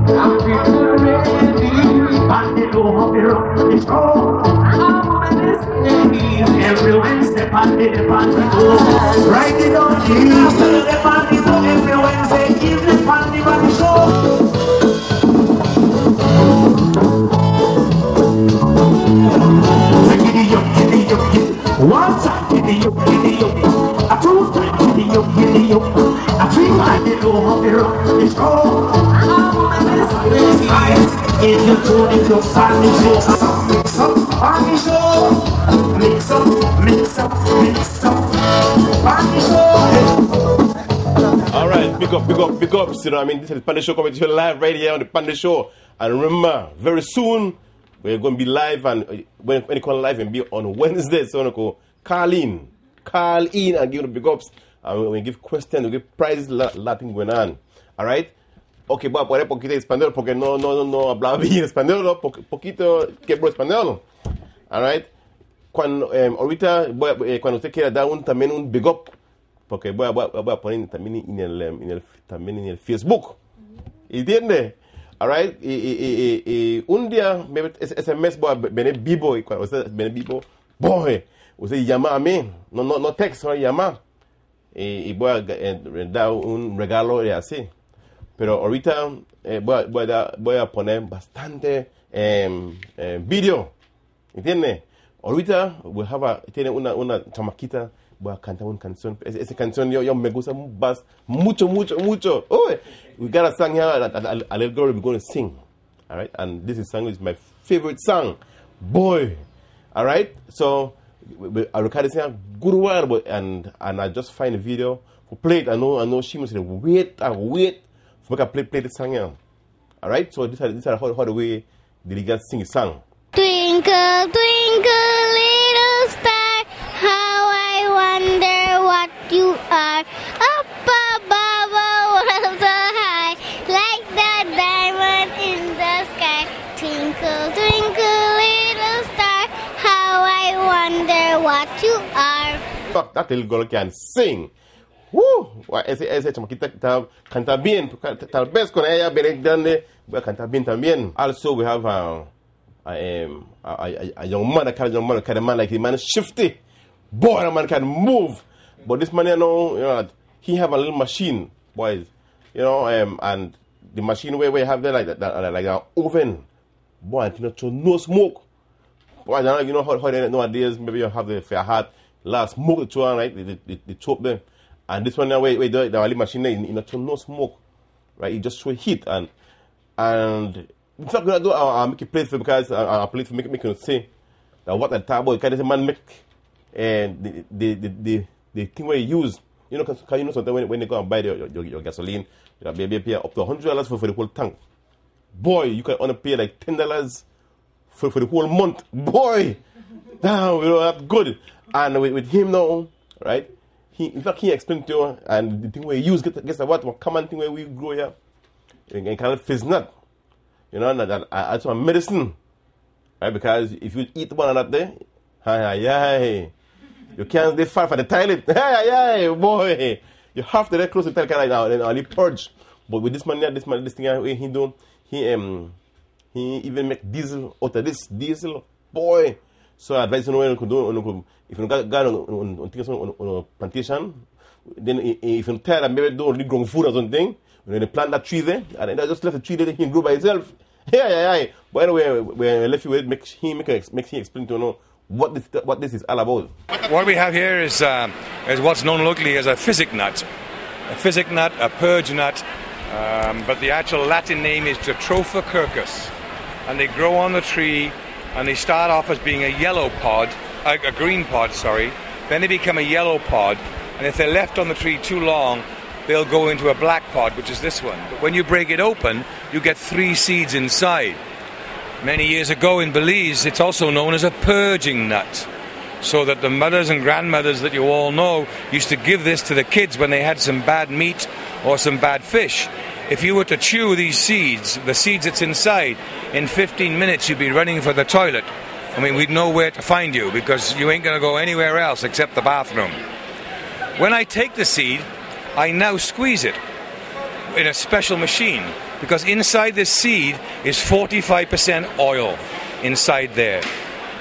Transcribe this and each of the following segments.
I'm feeling ready. Pandy Show, it's cold. I'm listening. Every Wednesday, Pandy Show. Write it on the Saturday, Pandy Show. Every Wednesday evening, Pandy Show. Giddy up, one time, giddy up, a two time, giddy up, a three time, it's cold. If you tune into Pandy Show, mix up, Pandy Show, mix up, Pandy Show. All right, big up. You know what I mean? This is Pandy Show coming to you live right here on the Pandy Show. And remember, very soon, we're going to be live, and when you call live and be on Wednesday, so go call in and give the big ups, and we give questions, we give prizes, nothing going on. All right? Ok, voy a poner poquito de español porque no hablaba bien español, poquito quebro español. All right? Cuando, ahorita, cuando usted quiera dar también un big up, porque voy a poner también también en el Facebook. ¿Entiende? All right? Un día, ese mes voy a venir vivo, y cuando usted viene vivo, boy, usted llama a mí, no text, solo llama. Y voy a dar un regalo de así. Pero ahorita voy a poner bastante video. ¿Entiende? Ahorita tiene una chamaquita, voy a cantar una canción. Esa canción yo me gusta mucho. Oh, we got a song here, a little girl we're going to sing. All right? And this song is my favorite song. Boy. All right? So, I recorded this a good while, and I just find a video for play it. I know she must say, wait. So I can play the song here. All right? So this is how the way the girl sing a song. Twinkle, twinkle, little star, how I wonder what you are. Up above a world so high, like the diamond in the sky. Twinkle, twinkle, little star, how I wonder what you are. That little girl can sing. Woo! Ese chamaquita canta bien. Tal vez con ella viene grande, voy a cantar bien también. Also, we have a young man, kind of man, like the man is shifty. Boy, that man can move. But this man, you know, he have a little machine, boys. You know, and the machine where we have there like an oven. Boy, you know, no smoke. Boy, you know how they nowadays, maybe you have the hot last smoke to right? They chop them. And this one now, where the little machine, you know, no smoke. Right? It just show heat and in fact, I'll make a place for because I'll play for make you say that what the table because this man make and the thing where you use, you know, because you know sometimes when you go and buy your gasoline, you maybe pay up to $100 for the whole tank. Boy, you can only pay like $10 for the whole month. Boy, damn, you know, that's good. And with him now, right? In fact, he explained to you, and the thing where you use, guess what common thing where we grow here, and call it Physicnot. You know, that's a medicine, right? Because if you eat one of that day, you can't stay far from the toilet. Boy, you have to get close to the toilet right now, and only purge. But with this man, this thing he do, he even make diesel out of this diesel. Boy, so I advise you know what you could do. If you got on a plantation, then if you tell that maybe don't really grow food or something, when they plant that tree there, and then just left the tree there, he can grow by itself. But anyway, when I left you with it, makes him explain to you know what this is all about. What we have here is what's known locally as a Physicnot. A Physicnot, a purge nut, but the actual Latin name is Jatropha curcus. And they grow on the tree, and they start off as being a yellow pod, a green pod, sorry. Then they become a yellow pod, and if they're left on the tree too long, they'll go into a black pod, which is this one. But when you break it open, you get 3 seeds inside. Many years ago in Belize, it's also known as a purging nut. So that the mothers and grandmothers that you all know used to give this to the kids when they had some bad meat or some bad fish. If you were to chew these seeds, the seeds that's inside, in 15 minutes you'd be running for the toilet. I mean, we'd know where to find you because you ain't going to go anywhere else except the bathroom. When I take the seed, I now squeeze it in a special machine because inside this seed is 45% oil inside there.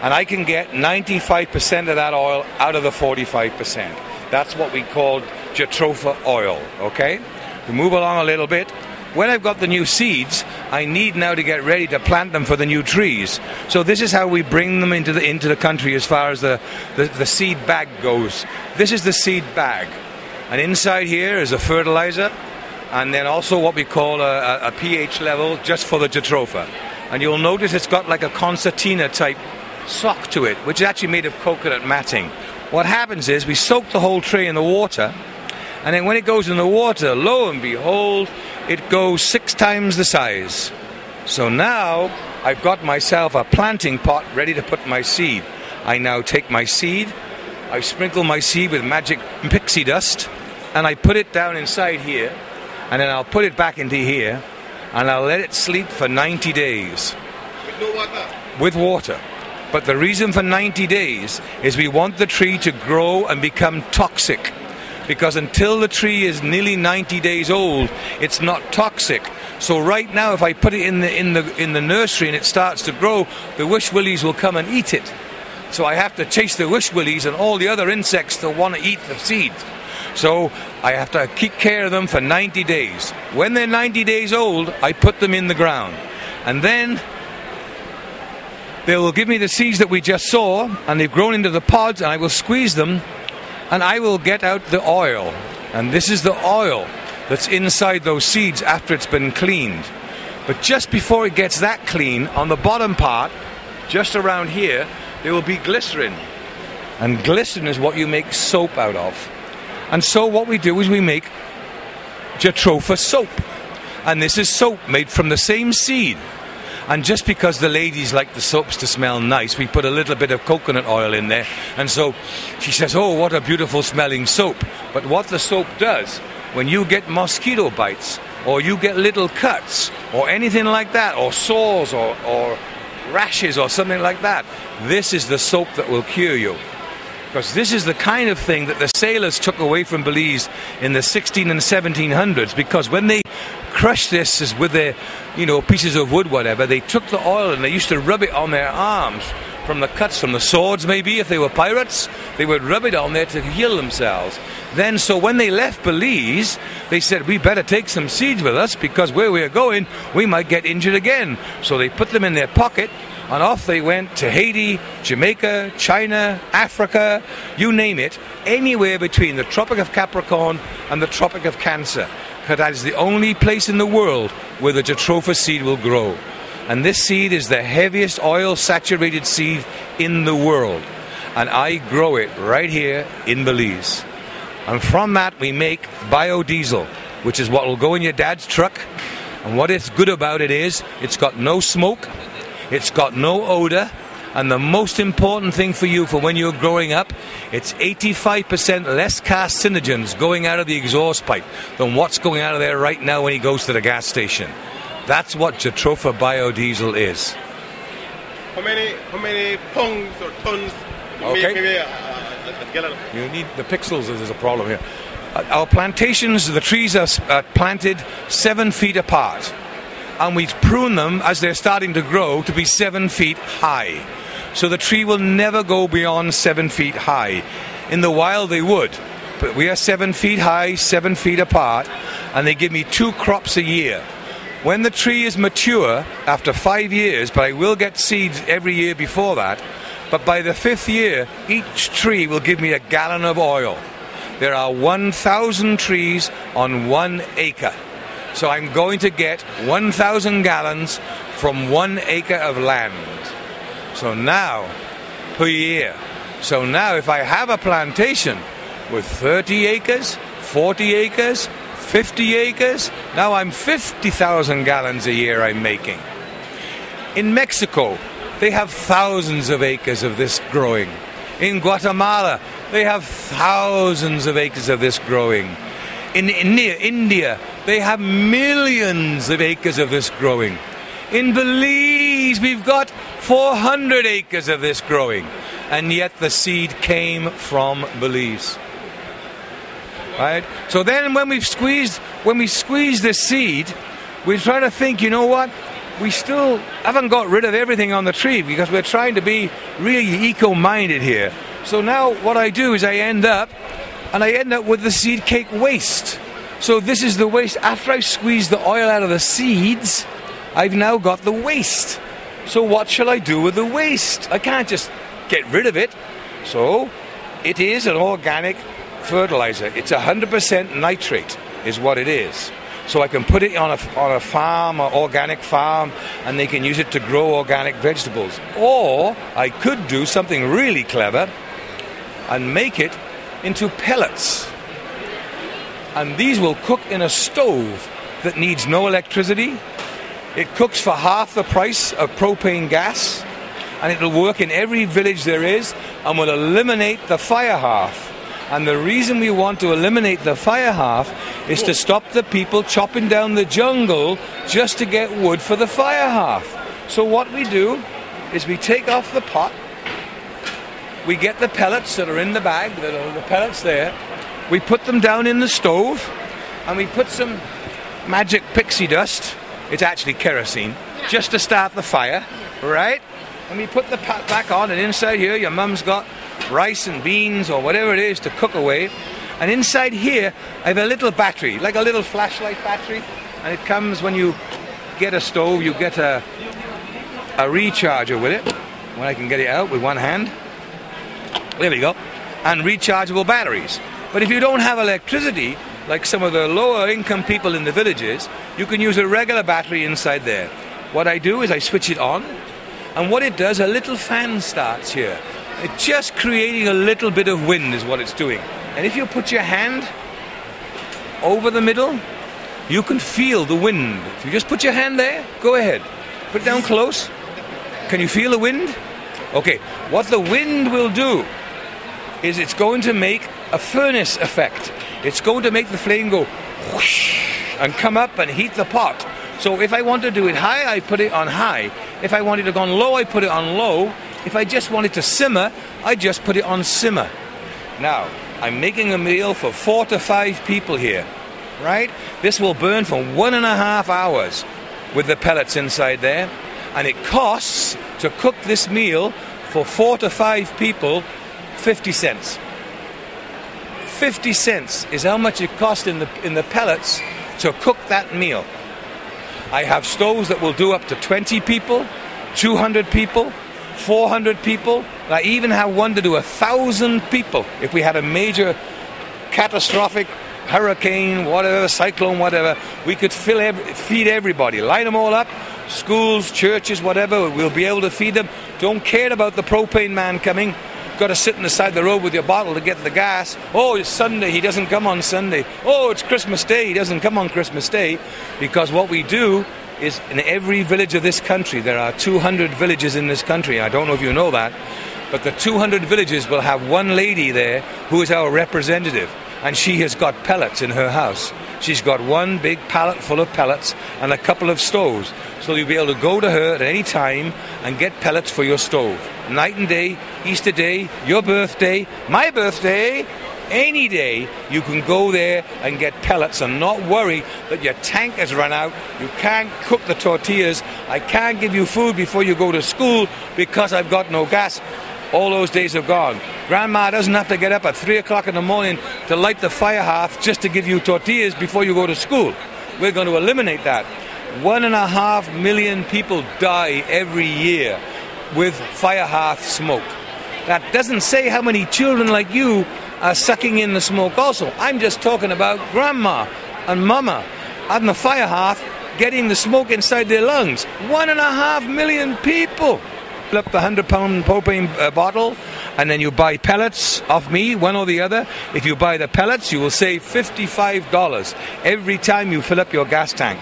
And I can get 95% of that oil out of the 45%. That's what we call jatropha oil, okay? We move along a little bit. When I've got the new seeds, I need now to get ready to plant them for the new trees. So this is how we bring them into the country as far as the seed bag goes. This is the seed bag. And inside here is a fertilizer, and then also what we call a pH level just for the jatropha. And you'll notice it's got like a concertina type sock to it, which is actually made of coconut matting. What happens is we soak the whole tray in the water, and then when it goes in the water, lo and behold, it goes 6 times the size. So now I've got myself a planting pot ready to put my seed. I now take my seed, I sprinkle my seed with magic pixie dust, and I put it down inside here, and then I'll put it back into here, and I'll let it sleep for 90 days. With no water? With water. But the reason for 90 days is we want the tree to grow and become toxic. Because until the tree is nearly 90 days old, it's not toxic. So right now, if I put it in the nursery and it starts to grow, the wish willies will come and eat it. So I have to chase the wish willies and all the other insects that want to eat the seed. So I have to keep care of them for 90 days. When they're 90 days old, I put them in the ground. And then they will give me the seeds that we just saw, and they've grown into the pods, and I will squeeze them, and I will get out the oil. And this is the oil that's inside those seeds after it's been cleaned. But just before it gets that clean, on the bottom part, just around here, there will be glycerin. And glycerin is what you make soap out of. And so what we do is we make jatropha soap. And this is soap made from the same seed. And just because the ladies like the soaps to smell nice, we put a little bit of coconut oil in there. And so she says, oh, what a beautiful smelling soap. But what the soap does, when you get mosquito bites, or you get little cuts, or anything like that, or sores, or rashes, or something like that, this is the soap that will cure you. Because this is the kind of thing that the sailors took away from Belize in the 16 and 1700s, because when they crushed this with their, pieces of wood, whatever, they took the oil and they used to rub it on their arms from the cuts from the swords, maybe, if they were pirates. They would rub it on there to heal themselves. Then, so when they left Belize, they said, we better take some seeds with us, because where we are going, we might get injured again. So they put them in their pocket, and off they went to Haiti, Jamaica, China, Africa, you name it, anywhere between the Tropic of Capricorn and the Tropic of Cancer. Because that is the only place in the world where the jatropha seed will grow. And this seed is the heaviest oil-saturated seed in the world. And I grow it right here in Belize. And from that we make biodiesel, which is what will go in your dad's truck. And what it's good about it is it's got no smoke, it's got no odor, and the most important thing for you for when you're growing up, it's 85% less carcinogens going out of the exhaust pipe than what's going out of there right now when he goes to the gas station. That's what jatropha biodiesel is. How many pounds or tons? Okay. Maybe a gallon. You need the pixels. There's a problem here. Our plantations, the trees are planted 7 feet apart, and we prune them as they're starting to grow to be 7 feet high. So the tree will never go beyond 7 feet high. In the wild they would, but we are 7 feet high, 7 feet apart, and they give me 2 crops a year. When the tree is mature, after 5 years, but I will get seeds every year before that, but by the 5th year, each tree will give me a gallon of oil. There are 1,000 trees on 1 acre. So I'm going to get 1,000 gallons from 1 acre of land. So now, per year. So now if I have a plantation with 30 acres, 40 acres, 50 acres, now I'm 50,000 gallons a year I'm making. In Mexico, they have thousands of acres of this growing. In Guatemala, they have thousands of acres of this growing. In India, they have millions of acres of this growing. In Belize, we've got 400 acres of this growing. And yet the seed came from Belize. Right? So then when we squeeze this seed, we're trying to think, you know what? We still haven't got rid of everything on the tree because we're trying to be really eco-minded here. So now what I do is I end up with the seed cake waste. So this is the waste. After I squeeze the oil out of the seeds, I've now got the waste. So what shall I do with the waste? I can't just get rid of it. So it is an organic fertilizer. It's 100% nitrate is what it is. So I can put it on a farm, or organic farm, and they can use it to grow organic vegetables. Or I could do something really clever and make it into pellets. And these will cook in a stove that needs no electricity. It cooks for half the price of propane gas, and it'll work in every village there is and will eliminate the fire hearth. And the reason we want to eliminate the fire hearth is to stop the people chopping down the jungle just to get wood for the fire hearth. So what we do is we take off the pot, we get the pellets that are in the bag, that are the pellets there, we put them down in the stove, and we put some magic pixie dust, it's actually kerosene, just to start the fire, right? And we put the pot back on, and inside here your mum's got rice and beans or whatever it is to cook away. And inside here I have a little battery, like a little flashlight battery, and it comes when you get a stove, you get a recharger with it, when I can get it out with one hand. There we go. And rechargeable batteries. But if you don't have electricity, like some of the lower income people in the villages, you can use a regular battery inside there. What I do is I switch it on, and what it does, a little fan starts here. It's just creating a little bit of wind is what it's doing. And if you put your hand over the middle, you can feel the wind. If you just put your hand there, go ahead. Put it down close. Can you feel the wind? Okay, what the wind will do is it's going to make a furnace effect. It's going to make the flame go whoosh and come up and heat the pot. So if I want to do it high, I put it on high. If I want it to go on low, I put it on low. If I just want it to simmer, I just put it on simmer. Now, I'm making a meal for 4 to 5 people here, right? This will burn for 1.5 hours with the pellets inside there. And it costs to cook this meal for 4 to 5 people 50 cents. 50 cents is how much it costs in the pellets to cook that meal. I have stoves that will do up to 20 people, 200 people, 400 people. I even have one to do 1,000 people. If we had a major catastrophic hurricane, whatever, cyclone, whatever, we could feed everybody, line them all up, schools, churches, whatever, we'll be able to feed them. Don't care about the propane man coming. Got to sit on the side of the road with your bottle to get the gas. Oh, it's Sunday, he doesn't come on Sunday. Oh, it's Christmas Day, he doesn't come on Christmas Day. Because what we do is in every village of this country, there are 200 villages in this country. I don't know if you know that, but the 200 villages will have one lady there who is our representative, and she has got pellets in her house. She's got one big pallet full of pellets and a couple of stoves. So you'll be able to go to her at any time and get pellets for your stove. Night and day, Easter Day, your birthday, my birthday, any day you can go there and get pellets and not worry that your tank has run out. You can't cook the tortillas. I can't give you food before you go to school because I've got no gas. All those days are gone. Grandma doesn't have to get up at 3 o'clock in the morning to light the fire hearth just to give you tortillas before you go to school. We're going to eliminate that. 1.5 million people die every year with fire hearth smoke. That doesn't say how many children like you are sucking in the smoke also. I'm just talking about grandma and mama on the fire hearth getting the smoke inside their lungs. 1.5 million people. Fill up the 100-pound propane bottle, and then you buy pellets off me, one or the other. If you buy the pellets, you will save $55 every time you fill up your gas tank.